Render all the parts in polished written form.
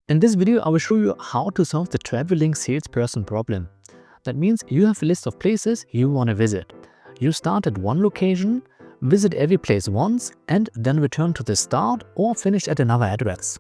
In this video, I will show you how to solve the traveling salesperson problem. That means you have a list of places you want to visit. You start at one location, visit every place once, and then return to the start or finish at another address.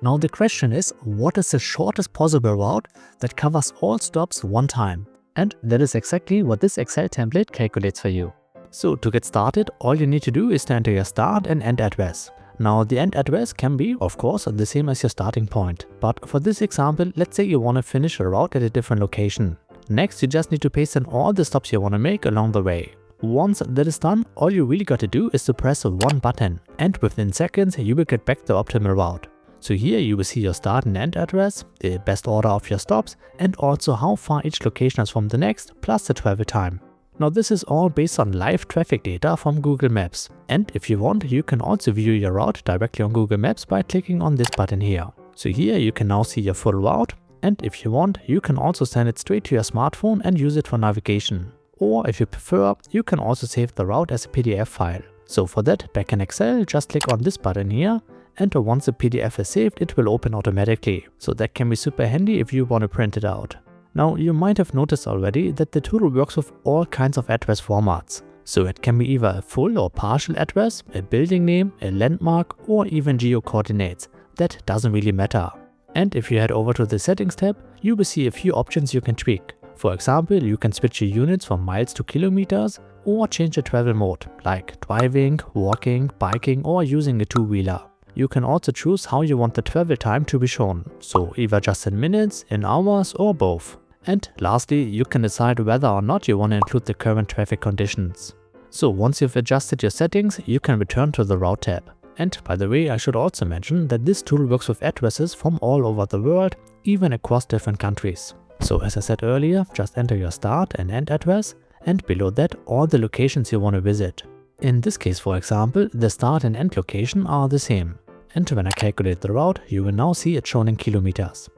Now the question is, what is the shortest possible route that covers all stops one time? And that is exactly what this Excel template calculates for you. So to get started, all you need to do is to enter your start and end address. Now the end address can be, of course, the same as your starting point. But for this example, let's say you want to finish a route at a different location. Next, you just need to paste in all the stops you want to make along the way. Once that is done, all you really got to do is to press one button, and within seconds you will get back the optimal route. So here you will see your start and end address, the best order of your stops, and also how far each location is from the next, plus the travel time. Now this is all based on live traffic data from Google Maps, and if you want, you can also view your route directly on Google Maps by clicking on this button here. So here you can now see your full route, and if you want, you can also send it straight to your smartphone and use it for navigation. Or if you prefer, you can also save the route as a PDF file. So for that, back in Excel, just click on this button here, and once the PDF is saved, it will open automatically. So that can be super handy if you want to print it out. Now you might have noticed already that the tool works with all kinds of address formats. So it can be either a full or partial address, a building name, a landmark, or even geo-coordinates. That doesn't really matter. And if you head over to the settings tab, you will see a few options you can tweak. For example, you can switch your units from miles to kilometers, or change the travel mode, like driving, walking, biking, or using a two-wheeler. You can also choose how you want the travel time to be shown, so either just in minutes, in hours, or both. And lastly, you can decide whether or not you want to include the current traffic conditions. So once you've adjusted your settings, you can return to the Route tab. And by the way, I should also mention that this tool works with addresses from all over the world, even across different countries. So as I said earlier, just enter your start and end address, and below that all the locations you want to visit. In this case, for example, the start and end location are the same. And when I calculate the route, you will now see it shown in kilometers.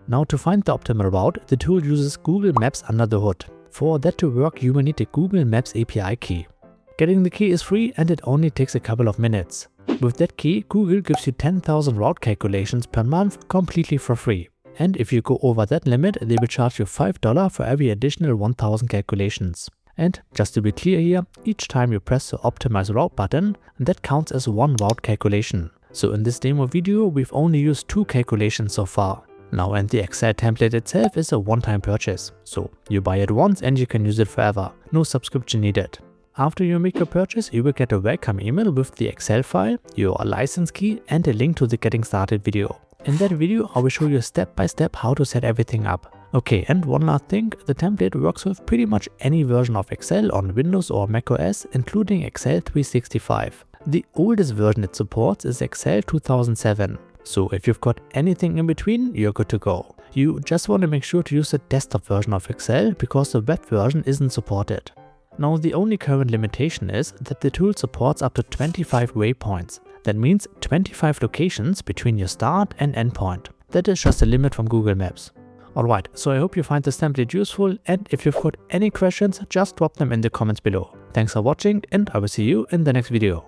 Now to find the optimal route, the tool uses Google Maps under the hood. For that to work, you will need the Google Maps API key. Getting the key is free and it only takes a couple of minutes. With that key, Google gives you 10,000 route calculations per month completely for free. And if you go over that limit, they will charge you $5 for every additional 1,000 calculations. And just to be clear here, each time you press the Optimize Route button, that counts as one route calculation. So in this demo video, we've only used 2 calculations so far. Now, and the Excel template itself is a one-time purchase. So you buy it once and you can use it forever. No subscription needed. After you make your purchase, you will get a welcome email with the Excel file, your license key, and a link to the Getting Started video. In that video, I will show you step by step how to set everything up. Okay, and one last thing, the template works with pretty much any version of Excel on Windows or macOS, including Excel 365. The oldest version it supports is Excel 2007. So if you've got anything in between, you're good to go. You just want to make sure to use the desktop version of Excel because the web version isn't supported. Now the only current limitation is that the tool supports up to 25 waypoints. That means 25 locations between your start and end point. That is just a limit from Google Maps. Alright, so I hope you find this template useful, and if you've got any questions, just drop them in the comments below. Thanks for watching, and I will see you in the next video.